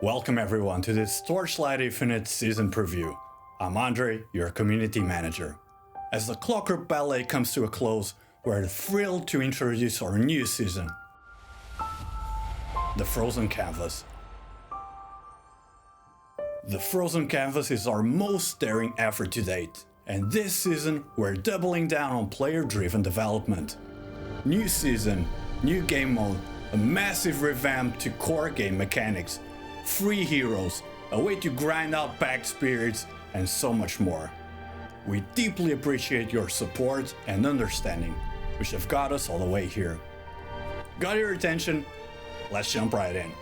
Welcome everyone to this Torchlight Infinite season preview. I'm Andre, your community manager. As the Clockwork Ballet comes to a close, we're thrilled to introduce our new season, the Frozen Canvas. The Frozen Canvas is our most daring effort to date, and this season we're doubling down on player-driven development. New season, new game mode, a massive revamp to core game mechanics, free heroes, a way to grind out packed spirits, and so much more. We deeply appreciate your support and understanding, which have got us all the way here. Got your attention? Let's jump right in.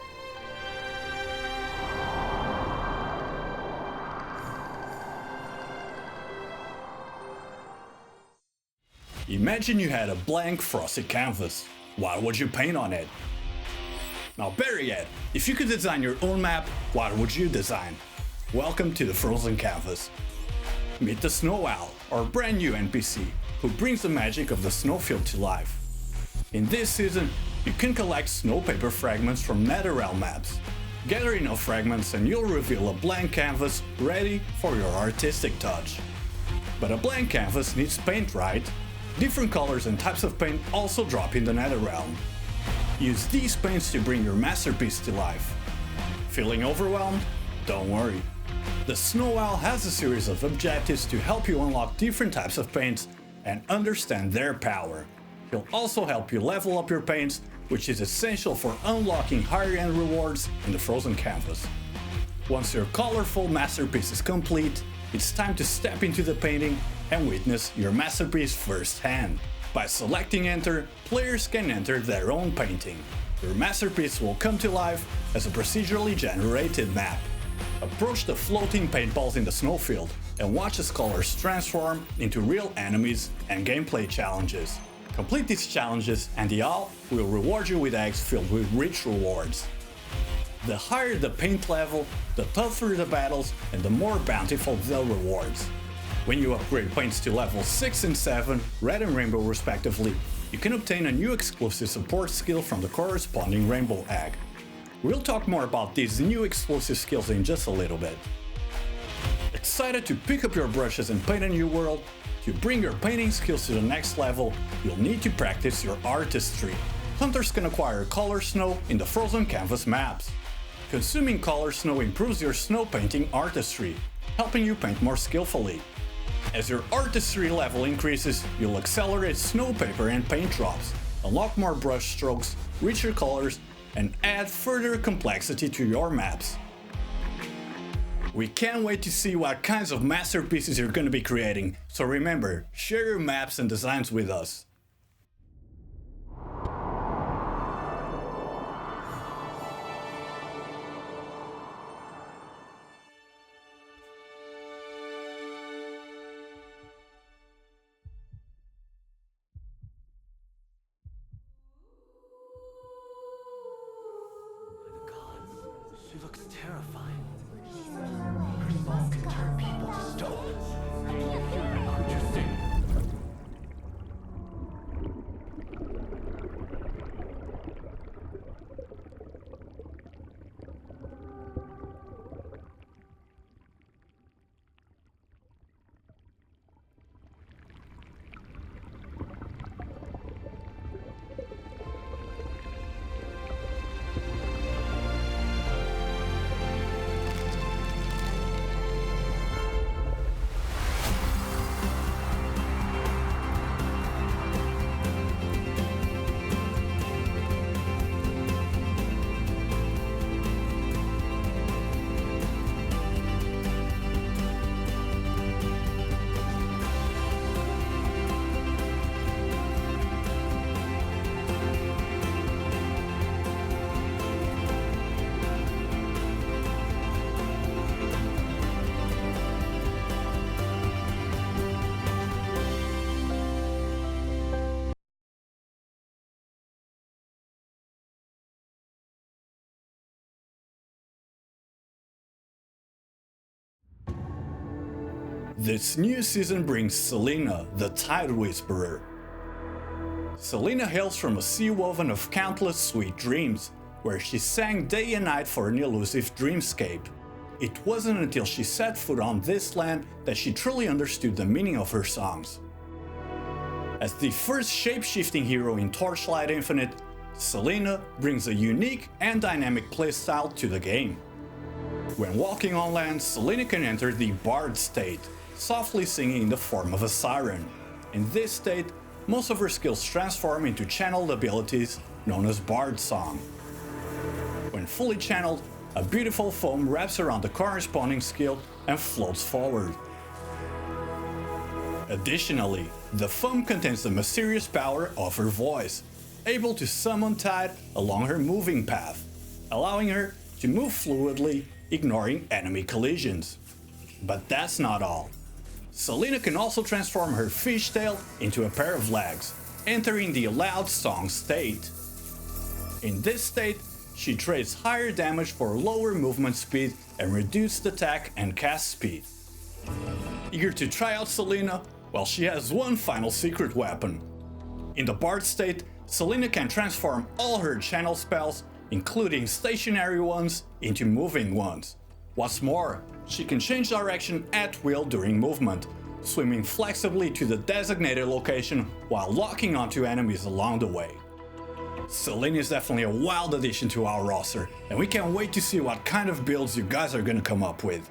Imagine you had a blank frosted canvas. What would you paint on it? Now better yet, if you could design your own map, what would you design? Welcome to the Frozen Canvas. Meet the Snow Owl, our brand new NPC, who brings the magic of the snowfield to life. In this season, you can collect snow paper fragments from Nether maps. Gather enough fragments and you'll reveal a blank canvas ready for your artistic touch. But a blank canvas needs paint, right? Different colors and types of paint also drop in the Nether realm. Use these paints to bring your masterpiece to life. Feeling overwhelmed? Don't worry. The Snow Owl has a series of objectives to help you unlock different types of paints and understand their power. He'll also help you level up your paints, which is essential for unlocking higher end rewards in the Frozen Canvas. Once your colorful masterpiece is complete, it's time to step into the painting and witness your masterpiece firsthand. By selecting Enter, players can enter their own painting. Your masterpiece will come to life as a procedurally generated map. Approach the floating paintballs in the snowfield and watch as colors transform into real enemies and gameplay challenges. Complete these challenges and the owl will reward you with eggs filled with rich rewards. The higher the paint level, the tougher the battles and the more bountiful the rewards. When you upgrade paints to level 6 and 7, red and rainbow respectively, you can obtain a new exclusive support skill from the corresponding rainbow egg. We'll talk more about these new exclusive skills in just a little bit. Excited to pick up your brushes and paint a new world? To bring your painting skills to the next level, you'll need to practice your artistry. Hunters can acquire color snow in the Frozen Canvas maps. Consuming color snow improves your snow painting artistry, helping you paint more skillfully. As your artistry level increases, you'll accelerate snow paper and paint drops, unlock more brush strokes, richer colors, and add further complexity to your maps. We can't wait to see what kinds of masterpieces you're going to be creating, so remember, share your maps and designs with us. She looks terrifying. Her song can turn people to stone. Interesting. This new season brings Selena, the Tide Whisperer. Selena hails from a sea woven of countless sweet dreams, where she sang day and night for an elusive dreamscape. It wasn't until she set foot on this land that she truly understood the meaning of her songs. As the first shape-shifting hero in Torchlight Infinite, Selena brings a unique and dynamic playstyle to the game. When walking on land, Selena can enter the Bard state, softly singing in the form of a siren. In this state, most of her skills transform into channeled abilities known as Bard Song. When fully channeled, a beautiful foam wraps around the corresponding skill and floats forward. Additionally, the foam contains the mysterious power of her voice, able to summon tide along her moving path, allowing her to move fluidly, ignoring enemy collisions. But that's not all. Selena can also transform her fishtail into a pair of legs, entering the loud song state. In this state, she trades higher damage for lower movement speed and reduced attack and cast speed. Eager to try out Selena? Well, she has one final secret weapon. In the Bard state, Selena can transform all her channel spells, including stationary ones, into moving ones. What's more, she can change direction at will during movement, swimming flexibly to the designated location while locking onto enemies along the way. Selena is definitely a wild addition to our roster, and we can't wait to see what kind of builds you guys are gonna come up with.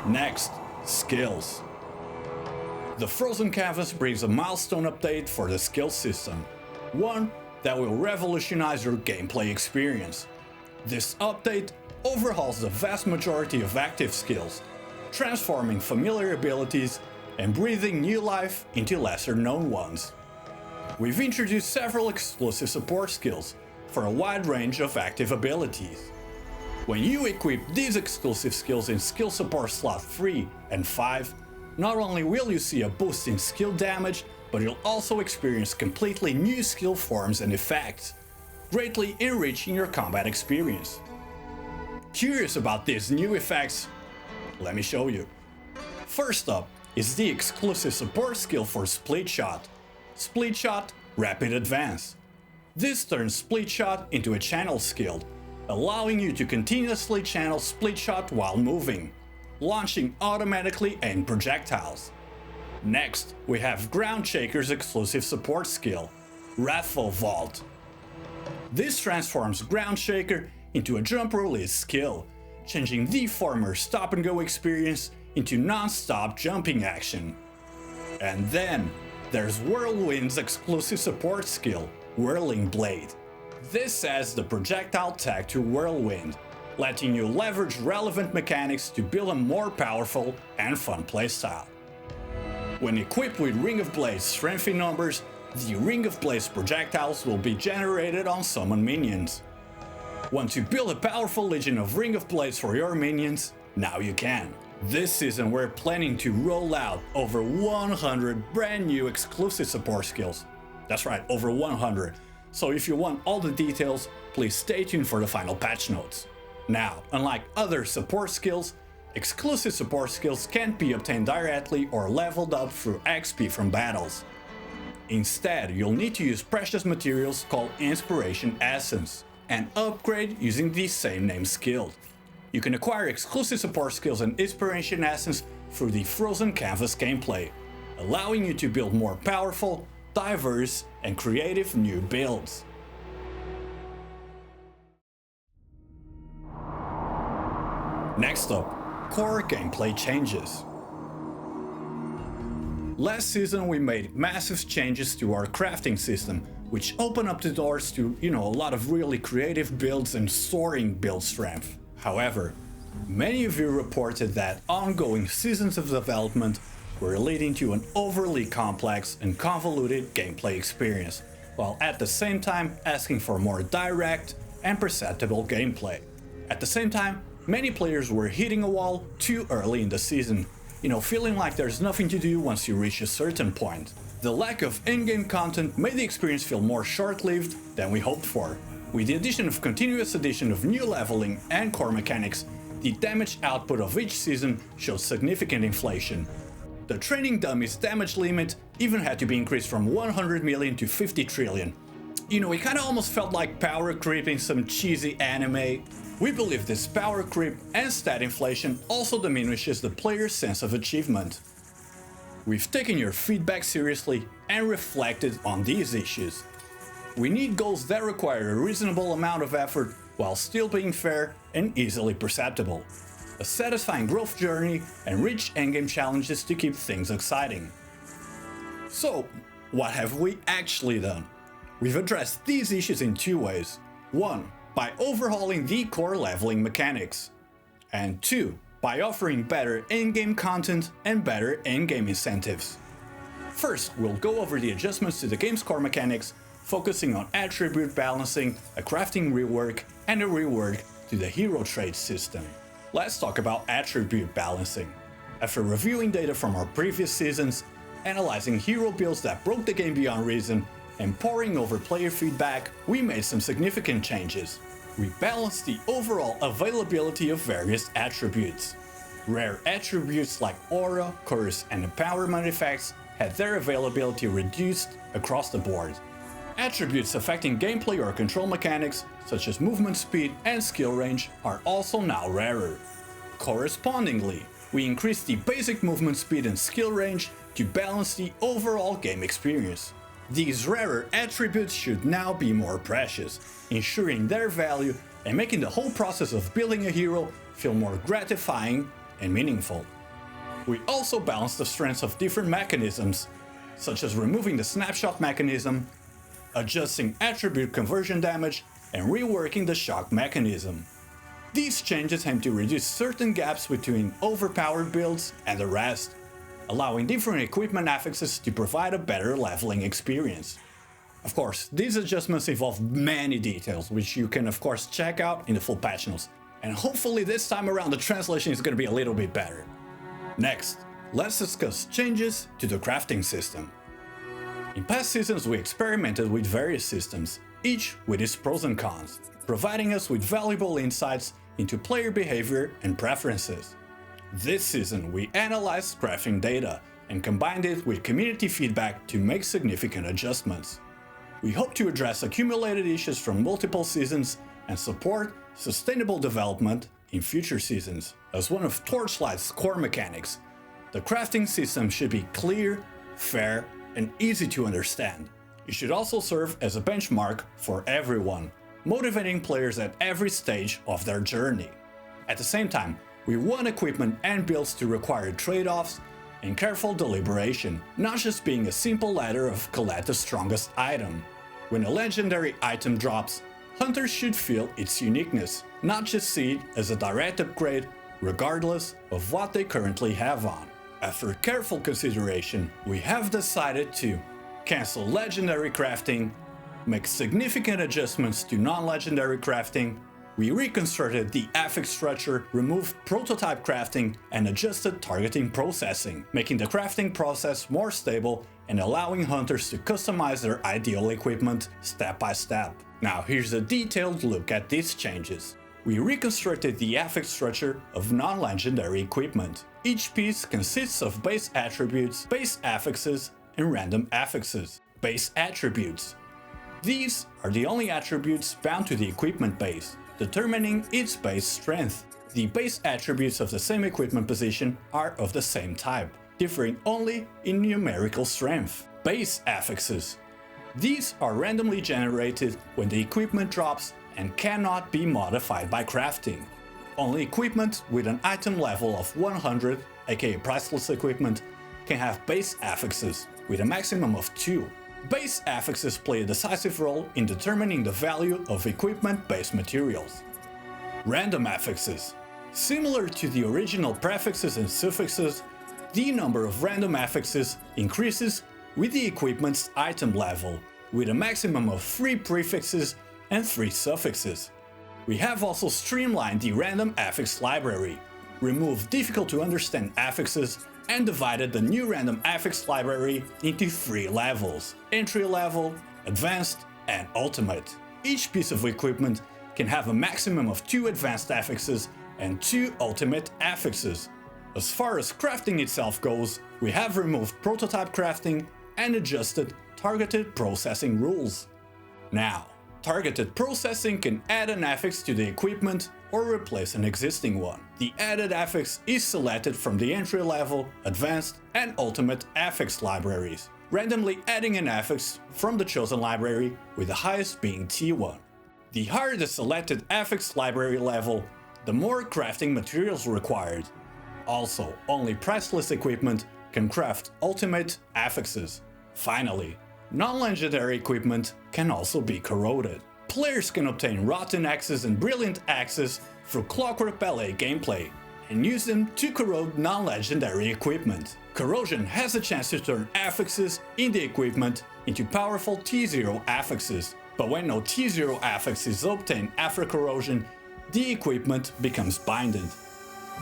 Next, skills. The Frozen Canvas brings a milestone update for the skill system, one that will revolutionize your gameplay experience. This update overhauls the vast majority of active skills, transforming familiar abilities and breathing new life into lesser known ones. We've introduced several exclusive support skills for a wide range of active abilities. When you equip these exclusive skills in skill support slot 3 and 5, not only will you see a boost in skill damage, but you'll also experience completely new skill forms and effects, greatly enriching your combat experience. Curious about these new effects? Let me show you. First up is the exclusive support skill for Split Shot. Split Shot Rapid Advance. This turns Split Shot into a channel skill, allowing you to continuously channel Split Shot while moving, launching automatically aimed projectiles. Next, we have Ground Shaker's exclusive support skill, Wrathful Vault. This transforms Ground Shaker into a jump release skill, changing the former stop and go experience into non-stop jumping action. And then, there's Whirlwind's exclusive support skill, Whirling Blade. This adds the projectile tag to Whirlwind, letting you leverage relevant mechanics to build a more powerful and fun playstyle. When equipped with Ring of Blades strength in numbers, the Ring of Blades projectiles will be generated on summon minions. Want to build a powerful legion of Ring of Blades for your minions? Now you can. This season we're planning to roll out over 100 brand new exclusive support skills. That's right, over 100. So if you want all the details, please stay tuned for the final patch notes. Now, unlike other support skills, exclusive support skills can't be obtained directly or leveled up through XP from battles. Instead, you'll need to use precious materials called Inspiration Essence and upgrade using the same name skill. You can acquire exclusive support skills and Inspiration Essence through the Frozen Canvas gameplay, allowing you to build more powerful, diverse, and creative new builds. Next up, core gameplay changes. Last season we made massive changes to our crafting system, which opened up the doors to, a lot of really creative builds and soaring build strength. However, many of you reported that ongoing seasons of development were leading to an overly complex and convoluted gameplay experience, while at the same time asking for more direct and perceptible gameplay. At the same time, many players were hitting a wall too early in the season, feeling like there's nothing to do once you reach a certain point. The lack of in-game content made the experience feel more short-lived than we hoped for. With the continuous addition of new leveling and core mechanics, the damage output of each season showed significant inflation. The training dummy's damage limit even had to be increased from 100 million to 50 trillion. You know, it kinda almost felt like power creep in some cheesy anime. We believe this power creep and stat inflation also diminishes the player's sense of achievement. We've taken your feedback seriously and reflected on these issues. We need goals that require a reasonable amount of effort while still being fair and easily perceptible. A satisfying growth journey and rich endgame challenges to keep things exciting. So, what have we actually done? We've addressed these issues in two ways. 1. By overhauling the core leveling mechanics. And 2. By offering better in-game content and better in-game incentives. First, we'll go over the adjustments to the game's core mechanics, focusing on attribute balancing, a crafting rework, and a rework to the hero trait system. Let's talk about attribute balancing. After reviewing data from our previous seasons, analyzing hero builds that broke the game beyond reason, and poring over player feedback, we made some significant changes. We balanced the overall availability of various attributes. Rare attributes like Aura, Curse, and Empowerment effects had their availability reduced across the board. Attributes affecting gameplay or control mechanics, such as movement speed and skill range, are also now rarer. Correspondingly, we increased the basic movement speed and skill range to balance the overall game experience. These rarer attributes should now be more precious, ensuring their value and making the whole process of building a hero feel more gratifying and meaningful. We also balanced the strengths of different mechanisms, such as removing the snapshot mechanism, adjusting attribute conversion damage, and reworking the shock mechanism. These changes aim to reduce certain gaps between overpowered builds and the rest, allowing different equipment affixes to provide a better leveling experience. Of course, these adjustments involve many details, which you can of course check out in the full patch notes, and hopefully this time around the translation is going to be a little bit better. Next, let's discuss changes to the crafting system. In past seasons we experimented with various systems, each with its pros and cons, providing us with valuable insights into player behavior and preferences. This season we analyzed crafting data and combined it with community feedback to make significant adjustments. We hope to address accumulated issues from multiple seasons and support sustainable development in future seasons. As one of Torchlight's core mechanics, the crafting system should be clear, fair, and easy to understand. It should also serve as a benchmark for everyone, motivating players at every stage of their journey. At the same time, we want equipment and builds to require trade-offs and careful deliberation, not just being a simple ladder of collect the strongest item. When a legendary item drops, hunters should feel its uniqueness, not just see it as a direct upgrade regardless of what they currently have on. After careful consideration, we have decided to cancel legendary crafting, make significant adjustments to non-legendary crafting, we reconstructed the affix structure, removed prototype crafting, and adjusted targeting processing, making the crafting process more stable and allowing hunters to customize their ideal equipment step by step. Now here's a detailed look at these changes. We reconstructed the affix structure of non-legendary equipment. Each piece consists of base attributes, base affixes, and random affixes. Base attributes. These are the only attributes bound to the equipment base, determining its base strength. The base attributes of the same equipment position are of the same type, differing only in numerical strength. Base affixes. These are randomly generated when the equipment drops and cannot be modified by crafting. Only equipment with an item level of 100, aka priceless equipment, can have base affixes, with a maximum of 2. Base affixes play a decisive role in determining the value of equipment-based materials. Random affixes. Similar to the original prefixes and suffixes, the number of random affixes increases with the equipment's item level, with a maximum of 3 prefixes and 3 suffixes. We have also streamlined the random affix library, removed difficult to understand affixes, and divided the new random affix library into 3 levels: entry level, advanced, and ultimate. Each piece of equipment can have a maximum of 2 advanced affixes and 2 ultimate affixes. As far as crafting itself goes, we have removed prototype crafting and adjusted targeted processing rules. Now, targeted processing can add an affix to the equipment or replace an existing one. The added affix is selected from the entry-level, advanced, and ultimate affix libraries, randomly adding an affix from the chosen library, with the highest being T1. The higher the selected affix library level, the more crafting materials required. Also, only priceless equipment can craft ultimate affixes. Finally, non-legendary equipment can also be corroded. Players can obtain rotten axes and brilliant axes through Clockwork Ballet gameplay and use them to corrode non-legendary equipment. Corrosion has a chance to turn affixes in the equipment into powerful T0 affixes, but when no T0 affix is obtained after corrosion, the equipment becomes binded.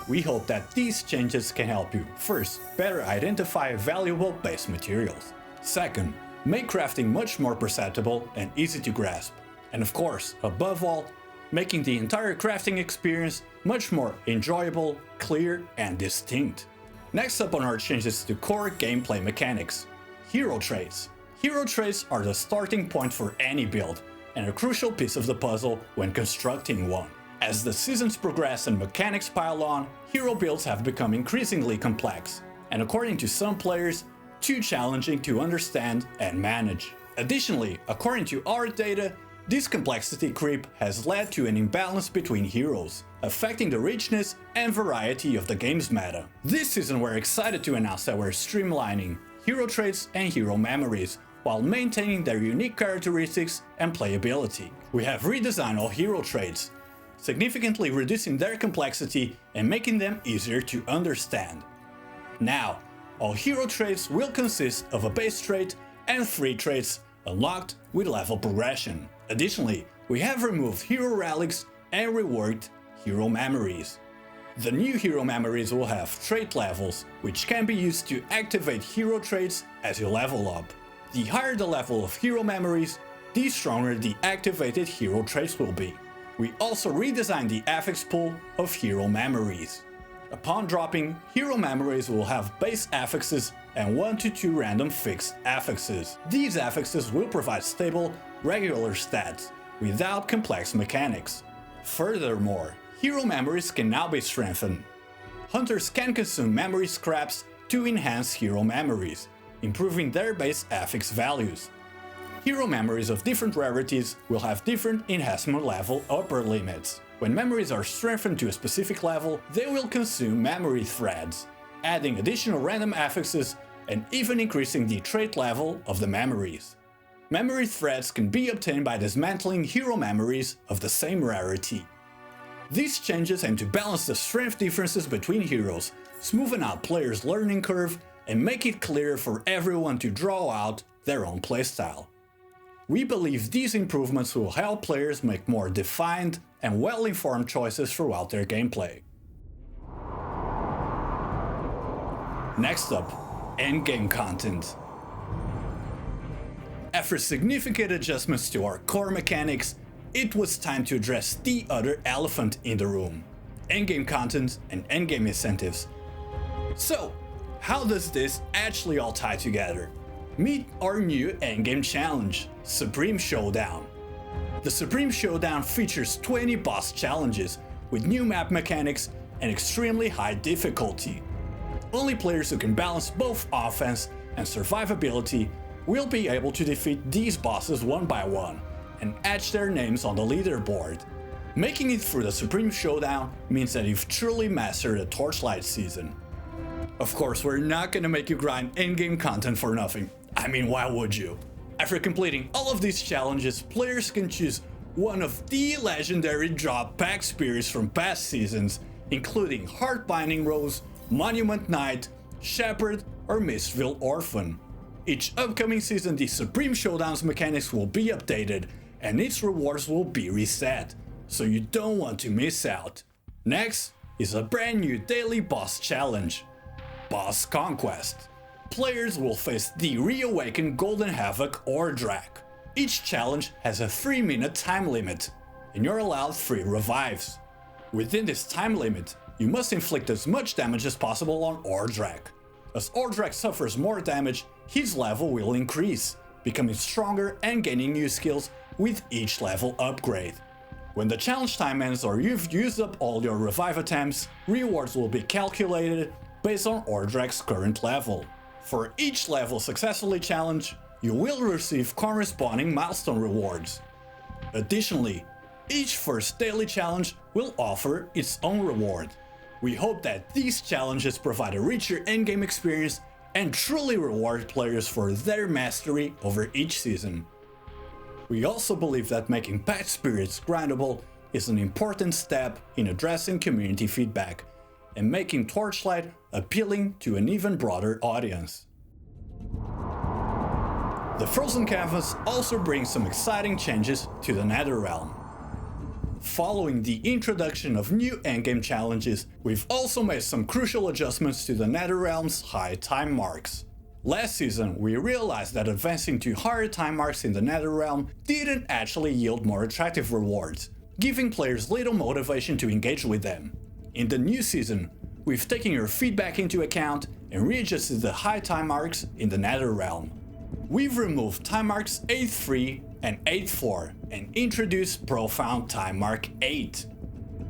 We hope that these changes can help you, first, better identify valuable base materials. Second, make crafting much more perceptible and easy to grasp. And of course, above all, making the entire crafting experience much more enjoyable, clear, and distinct. Next up on our changes to core gameplay mechanics: hero traits. Hero traits are the starting point for any build, and a crucial piece of the puzzle when constructing one. As the seasons progress and mechanics pile on, hero builds have become increasingly complex, and according to some players, too challenging to understand and manage. Additionally, according to our data, this complexity creep has led to an imbalance between heroes, affecting the richness and variety of the game's meta. This season we're excited to announce that we're streamlining hero traits and hero memories while maintaining their unique characteristics and playability. We have redesigned all hero traits, significantly reducing their complexity and making them easier to understand. Now, all hero traits will consist of a base trait and 3 traits unlocked with level progression. Additionally, we have removed hero relics and reworked hero memories. The new hero memories will have trait levels, which can be used to activate hero traits as you level up. The higher the level of hero memories, the stronger the activated hero traits will be. We also redesigned the affix pool of hero memories. Upon dropping, hero memories will have base affixes and 1 to 2 random fixed affixes. These affixes will provide stable, regular stats, without complex mechanics. Furthermore, hero memories can now be strengthened. Hunters can consume memory scraps to enhance hero memories, improving their base affix values. Hero memories of different rarities will have different enhancement level upper limits. When memories are strengthened to a specific level, they will consume memory threads, adding additional random affixes and even increasing the trait level of the memories. Memory threads can be obtained by dismantling hero memories of the same rarity. These changes aim to balance the strength differences between heroes, smoothing out players' learning curve and make it clear for everyone to draw out their own playstyle. We believe these improvements will help players make more defined and well-informed choices throughout their gameplay. Next up, Endgame Content. After significant adjustments to our core mechanics, it was time to address the other elephant in the room: Endgame Content and Endgame incentives. So, how does this actually all tie together? Meet our new Endgame challenge, Supreme Showdown. The Supreme Showdown features 20 boss challenges with new map mechanics and extremely high difficulty. Only players who can balance both offense and survivability will be able to defeat these bosses one by one and etch their names on the leaderboard. Making it through the Supreme Showdown means that you've truly mastered the Torchlight season. Of course, we're not gonna make you grind endgame content for nothing. I mean, why would you? After completing all of these challenges, players can choose one of the legendary drop pack spirits from past seasons, including Heartbinding Rose, Monument Knight, Shepherd, or Mistville Orphan. Each upcoming season, the Supreme Showdown's mechanics will be updated, and its rewards will be reset, so you don't want to miss out. Next is a brand new daily boss challenge, Boss Conquest. Players will face the reawakened Golden Havoc or Drac. Each challenge has a 3-minute time limit, and you're allowed 3 revives. Within this time limit, you must inflict as much damage as possible on Ordrak. As Ordrak suffers more damage, his level will increase, becoming stronger and gaining new skills with each level upgrade. When the challenge time ends or you've used up all your revive attempts, rewards will be calculated based on Ordrak's current level. For each level successfully challenged, you will receive corresponding milestone rewards. Additionally, each first daily challenge will offer its own reward. We hope that these challenges provide a richer endgame experience and truly reward players for their mastery over each season. We also believe that making patch spirits grindable is an important step in addressing community feedback and making Torchlight appealing to an even broader audience. The Frozen Canvas also brings some exciting changes to the Nether realm. Following the introduction of new endgame challenges, we've also made some crucial adjustments to the Nether realm's high time marks. Last season, we realized that advancing to higher time marks in the Nether realm didn't actually yield more attractive rewards, giving players little motivation to engage with them. In the new season, we've taken your feedback into account and readjusted the high time marks in the Nether realm. We've removed time marks 8.3 and 8.4 and introduced Profound Time Mark 8.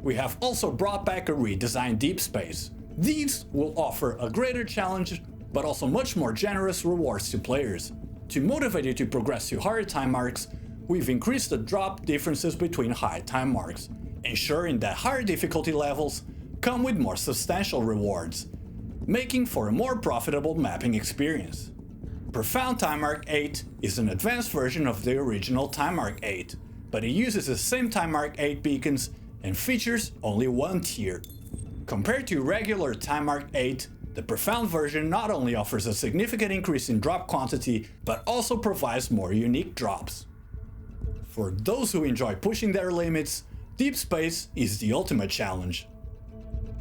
We have also brought back a redesigned Deep Space. These will offer a greater challenge but also much more generous rewards to players. To motivate you to progress to higher time marks, we've increased the drop differences between high time marks, ensuring that higher difficulty levels come with more substantial rewards, making for a more profitable mapping experience. Profound Time Mark 8 is an advanced version of the original Time Mark 8, but it uses the same Time Mark 8 beacons and features only one tier. Compared to regular Time Mark 8, the Profound version not only offers a significant increase in drop quantity, but also provides more unique drops. For those who enjoy pushing their limits, Deep Space is the ultimate challenge.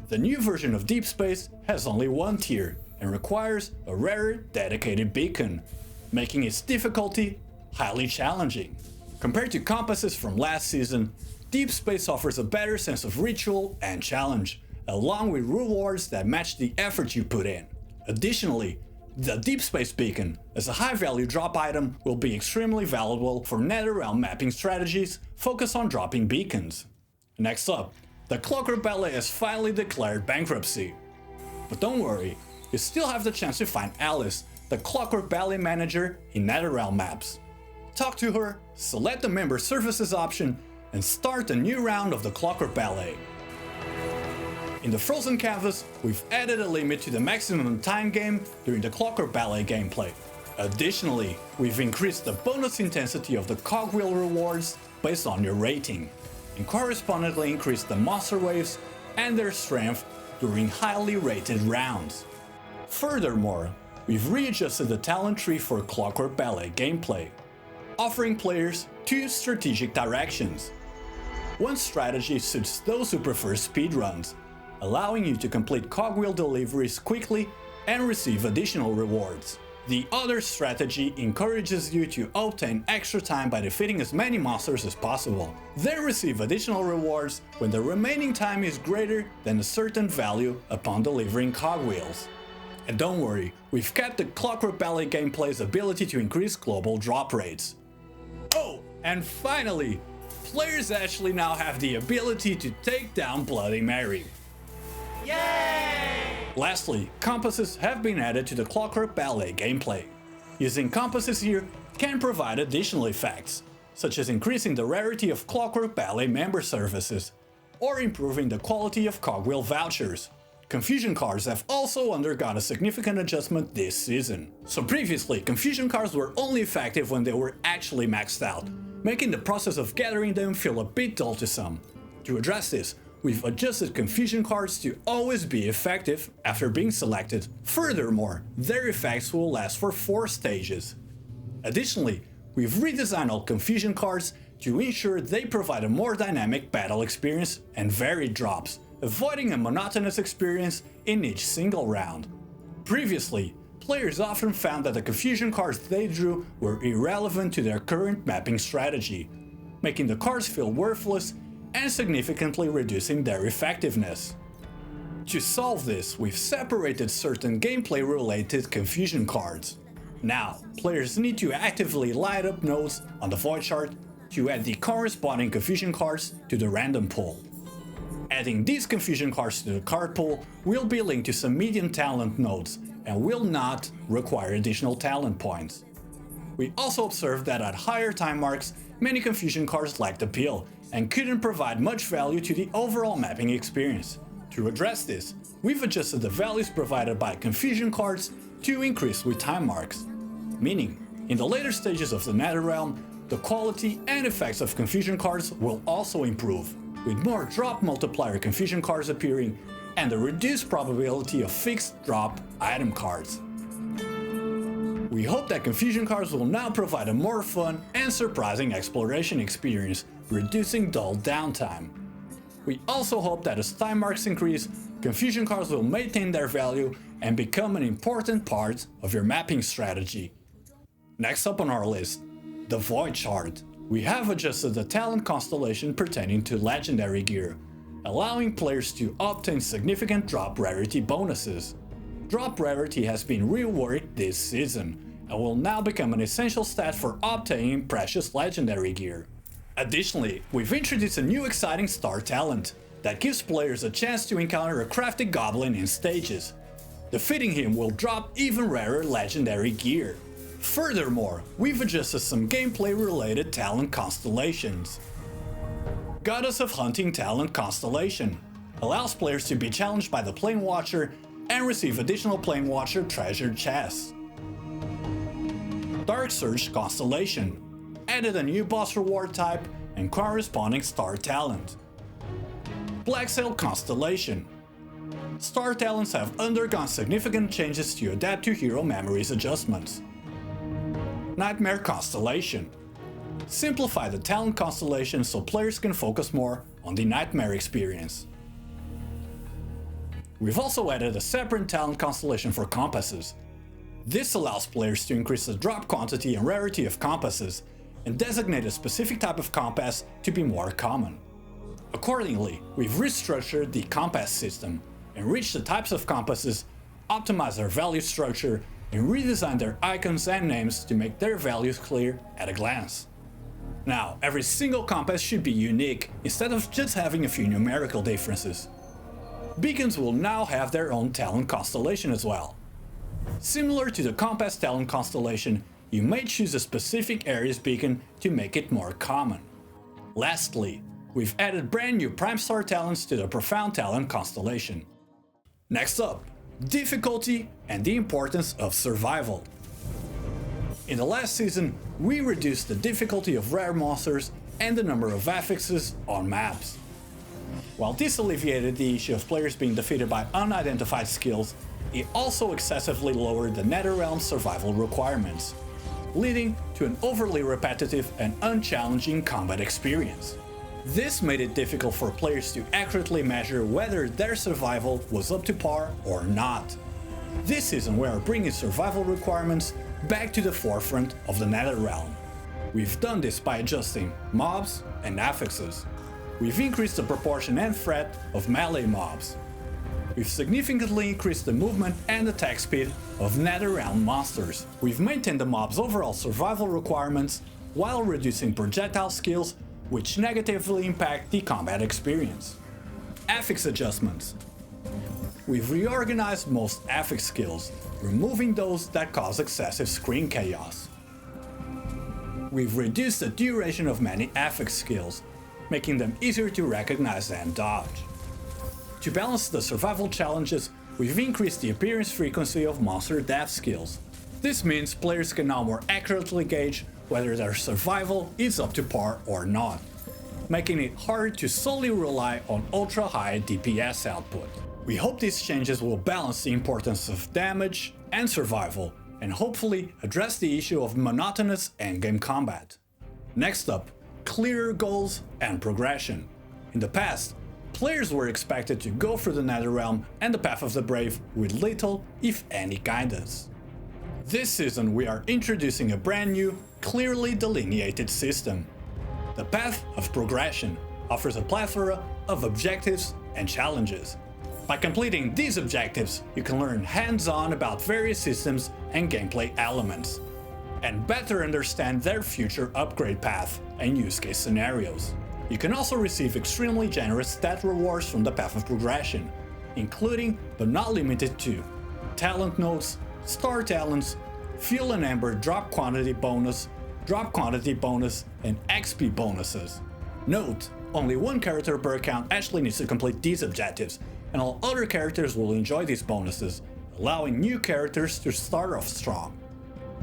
The new version of Deep Space has only one tier and requires a rarer, dedicated beacon, making its difficulty highly challenging. Compared to compasses from last season, Deep Space offers a better sense of ritual and challenge, along with rewards that match the effort you put in. Additionally, the Deep Space beacon, as a high-value drop item, will be extremely valuable for Netherrealm mapping strategies focused on dropping beacons. Next up, the Clockwork Ballet has finally declared bankruptcy. But don't worry, you still have the chance to find Alice, the Clockwork Ballet manager, in Netherrealm maps. Talk to her, select the member services option, and start a new round of the Clockwork Ballet. In the Frozen Canvas, we've added a limit to the maximum time game during the Clockwork Ballet gameplay. Additionally, we've increased the bonus intensity of the cogwheel rewards based on your rating, and correspondingly increased the monster waves and their strength during highly rated rounds. Furthermore, we've readjusted the talent tree for Clockwork Ballet gameplay, offering players two strategic directions. One strategy suits those who prefer speedruns, allowing you to complete cogwheel deliveries quickly and receive additional rewards. The other strategy encourages you to obtain extra time by defeating as many monsters as possible, then receive additional rewards when the remaining time is greater than a certain value upon delivering cogwheels. And don't worry, we've kept the Clockwork Ballet gameplay's ability to increase global drop rates. Oh, and finally, players actually now have the ability to take down Bloody Mary. Yay! Lastly, compasses have been added to the Clockwork Ballet gameplay. Using compasses here can provide additional effects, such as increasing the rarity of Clockwork Ballet member services, or improving the quality of cogwheel vouchers. Confusion cards have also undergone a significant adjustment this season. So previously, confusion cards were only effective when they were actually maxed out, making the process of gathering them feel a bit dull to some. To address this, we've adjusted confusion cards to always be effective after being selected. Furthermore, their effects will last for 4 stages. Additionally, we've redesigned all confusion cards to ensure they provide a more dynamic battle experience and varied drops, avoiding a monotonous experience in each single round. Previously, players often found that the confusion cards they drew were irrelevant to their current mapping strategy, making the cards feel worthless and significantly reducing their effectiveness. To solve this, we've separated certain gameplay-related confusion cards. Now, players need to actively light up nodes on the void chart to add the corresponding confusion cards to the random pool. Adding these confusion cards to the card pool will be linked to some medium talent nodes and will not require additional talent points. We also observed that at higher time marks, many confusion cards lacked appeal and couldn't provide much value to the overall mapping experience. To address this, we've adjusted the values provided by confusion cards to increase with time marks. Meaning, in the later stages of the Nether realm, the quality and effects of confusion cards will also improve, with more drop multiplier confusion cards appearing and a reduced probability of fixed drop item cards. We hope that confusion cards will now provide a more fun and surprising exploration experience, reducing dull downtime. We also hope that as time marks increase, confusion cards will maintain their value and become an important part of your mapping strategy. Next up on our list, the Void Chart. We have adjusted the talent constellation pertaining to legendary gear, allowing players to obtain significant drop rarity bonuses. Drop rarity has been reworked this season and will now become an essential stat for obtaining precious legendary gear. Additionally, we've introduced a new exciting star talent that gives players a chance to encounter a crafted goblin in stages. Defeating him will drop even rarer legendary gear. Furthermore, we've adjusted some gameplay-related talent constellations. Goddess of Hunting talent constellation allows players to be challenged by the Plane Watcher and receive additional Plane Watcher treasure chests. Dark Surge constellation added a new boss reward type and corresponding star talent. Black Sail constellation. Star talents have undergone significant changes to adapt to hero memories adjustments. Nightmare constellation. Simplify the talent constellation so players can focus more on the nightmare experience. We've also added a separate talent constellation for compasses. This allows players to increase the drop quantity and rarity of compasses and designate a specific type of compass to be more common. Accordingly, we've restructured the compass system, enriched the types of compasses, optimized their value structure, and redesigned their icons and names to make their values clear at a glance. Now, every single compass should be unique instead of just having a few numerical differences. Beacons will now have their own talent constellation as well. Similar to the compass talent constellation, you may choose a specific area's beacon to make it more common. Lastly, we've added brand new Prime Star talents to the Profound talent constellation. Next up, difficulty and the importance of survival. In the last season, we reduced the difficulty of rare monsters and the number of affixes on maps. While this alleviated the issue of players being defeated by unidentified skills, it also excessively lowered the NetherRealm survival requirements, leading to an overly repetitive and unchallenging combat experience. This made it difficult for players to accurately measure whether their survival was up to par or not. This season we are bringing survival requirements back to the forefront of the NetherRealm. We've done this by adjusting mobs and affixes. We've increased the proportion and threat of melee mobs. We've significantly increased the movement and attack speed of NetherRealm monsters. We've maintained the mob's overall survival requirements while reducing projectile skills, which negatively impact the combat experience. Affix adjustments. We've reorganized most affix skills, removing those that cause excessive screen chaos. We've reduced the duration of many affix skills, making them easier to recognize and dodge. To balance the survival challenges, we've increased the appearance frequency of monster death skills. This means players can now more accurately gauge whether their survival is up to par or not, making it hard to solely rely on ultra-high DPS output. We hope these changes will balance the importance of damage and survival, and hopefully address the issue of monotonous endgame combat. Next up, clearer goals and progression. In the past, players were expected to go through the NetherRealm and the Path of the Brave with little, if any, guidance. This season we are introducing a brand new, clearly delineated system. The Path of Progression offers a plethora of objectives and challenges. By completing these objectives, you can learn hands-on about various systems and gameplay elements, and better understand their future upgrade path and use case scenarios. You can also receive extremely generous stat rewards from the path of progression, including but not limited to talent notes, star talents, fuel and amber drop quantity bonus, and XP bonuses. Note, only one character per account actually needs to complete these objectives, and all other characters will enjoy these bonuses, allowing new characters to start off strong.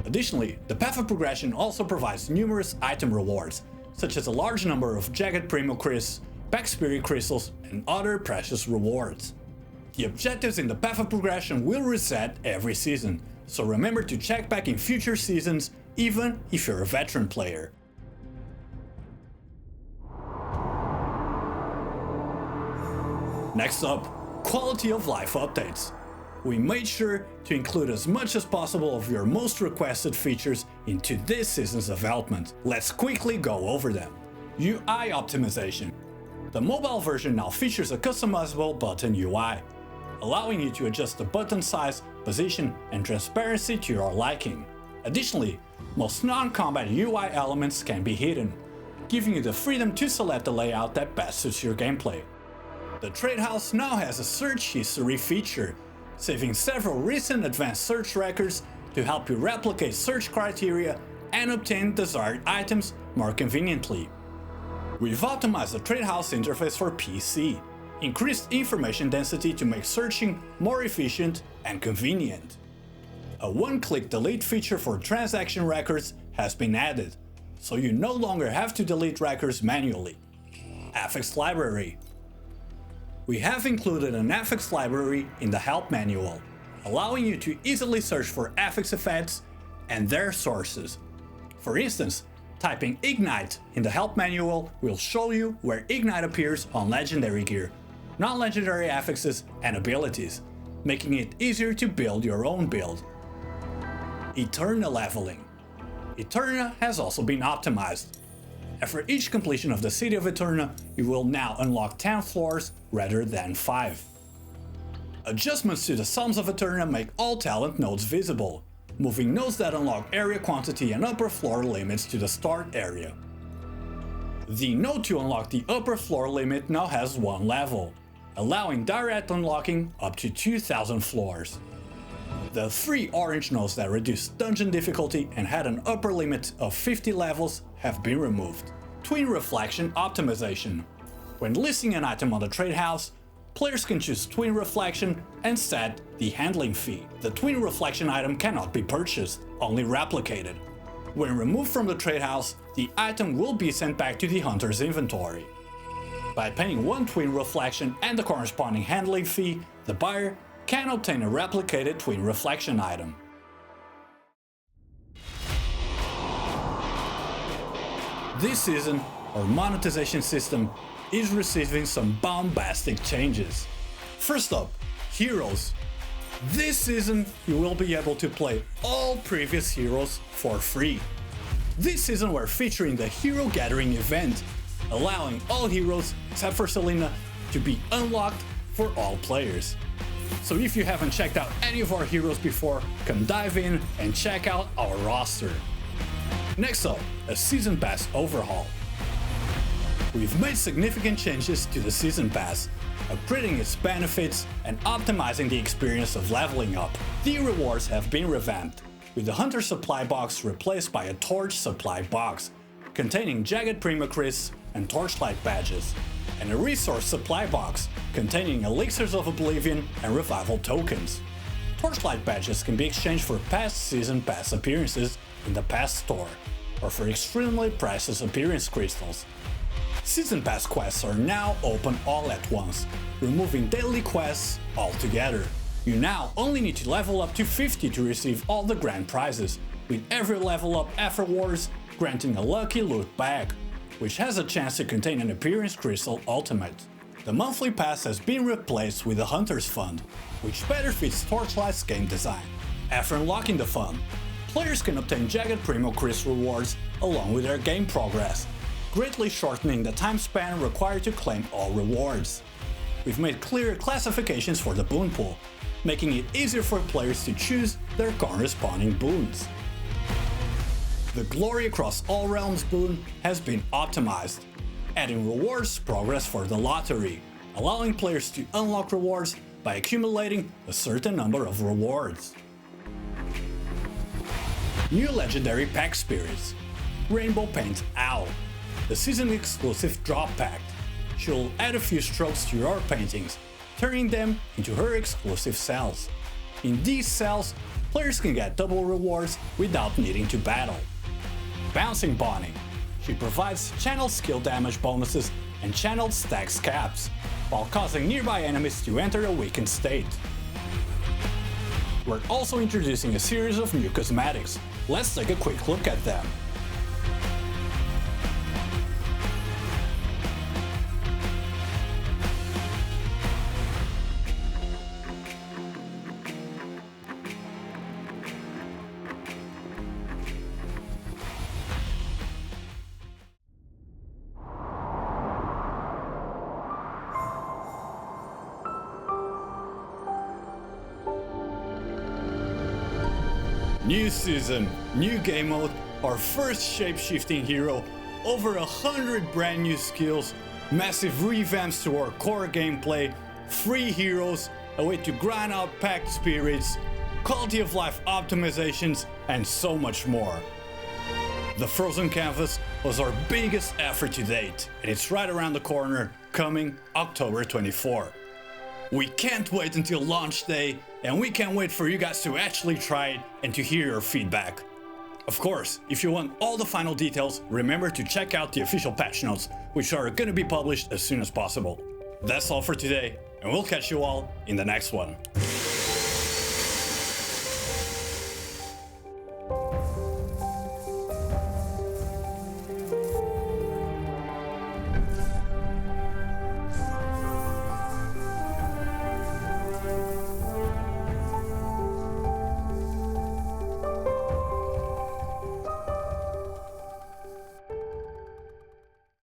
Additionally, the path of progression also provides numerous item rewards, such as a large number of Jagged Primo Crisps, Pack Spirit Crystals, and other precious rewards. The objectives in the path of progression will reset every season, so remember to check back in future seasons, even if you're a veteran player. Next up, quality of life updates. We made sure to include as much as possible of your most requested features into this season's development. Let's quickly go over them. UI optimization. The mobile version now features a customizable button UI, allowing you to adjust the button size, position, and transparency to your liking. Additionally, most non-combat UI elements can be hidden, giving you the freedom to select the layout that best suits your gameplay. The Trade House now has a search history feature, saving several recent advanced search records to help you replicate search criteria and obtain desired items more conveniently. We've optimized the Trade House interface for PC, increased information density to make searching more efficient and convenient. A one-click delete feature for transaction records has been added, so you no longer have to delete records manually. Affix library. We have included an affix library in the help manual, allowing you to easily search for affix effects and their sources. For instance, typing Ignite in the help manual will show you where Ignite appears on legendary gear, non-legendary affixes, and abilities, making it easier to build your own build. Eterna leveling. Eterna has also been optimized. After each completion of the City of Eterna, you will now unlock 10 floors rather than 5. Adjustments to the Psalms of Eterna make all talent nodes visible, moving nodes that unlock area quantity and upper floor limits to the start area. The node to unlock the upper floor limit now has 1 level, allowing direct unlocking up to 2,000 floors. The 3 orange nodes that reduce dungeon difficulty and had an upper limit of 50 levels have been removed. Twin reflection optimization. When listing an item on the Trade House, players can choose Twin Reflection and set the handling fee. The Twin Reflection item cannot be purchased, only replicated. When removed from the Trade House, the item will be sent back to the hunter's inventory. By paying 1 Twin Reflection and the corresponding handling fee, the buyer can obtain a replicated Twin Reflection item. This season, our monetization system is receiving some bombastic changes. First up, heroes. This season, you will be able to play all previous heroes for free. This season we're featuring the Hero Gathering event, allowing all heroes, except for Selena, to be unlocked for all players. So if you haven't checked out any of our heroes before, come dive in and check out our roster. Next up, a Season Pass overhaul. We've made significant changes to the Season Pass, upgrading its benefits and optimizing the experience of leveling up. The rewards have been revamped, with the Hunter Supply Box replaced by a Torch Supply Box, containing Jagged Primo Crisps and Torchlight badges, and a Resource Supply Box, containing Elixirs of Oblivion and Revival tokens. Torchlight badges can be exchanged for past Season Pass appearances in the Pass store, or for extremely precious appearance crystals. Season Pass quests are now open all at once, removing daily quests altogether. You now only need to level up to 50 to receive all the grand prizes, with every level up afterwards granting a lucky loot bag, which has a chance to contain an appearance crystal ultimate. The monthly pass has been replaced with a Hunter's Fund, which better fits Torchlight's game design. After unlocking the fund, players can obtain Jagged Primo Crisp rewards along with their game progress, greatly shortening the time span required to claim all rewards. we've made clear classifications for the boon pool, making it easier for players to choose their corresponding boons. The Glory Across All Realms boon has been optimized, adding rewards progress for the lottery, allowing players to unlock rewards by accumulating a certain number of rewards. New legendary pack spirits. Rainbow Paint Owl, the season exclusive drop pack. She'll add a few strokes to your paintings, turning them into her exclusive cells. In these cells, players can get double rewards without needing to battle. Bouncing Bonnie. She provides channeled skill damage bonuses and channeled stacks caps, while causing nearby enemies to enter a weakened state. We're also introducing a series of new cosmetics. Let's take a quick look at them. New season, new game mode, our first shape-shifting hero, over 100 brand new skills, massive revamps to our core gameplay, free heroes, a way to grind out packed spirits, quality of life optimizations, and so much more. The Frozen Canvas was our biggest effort to date, and it's right around the corner, coming October 24. We can't wait until launch day, and we can't wait for you guys to actually try it and to hear your feedback. Of course, if you want all the final details, remember to check out the official patch notes, which are going to be published as soon as possible. That's all for today, and we'll catch you all in the next one.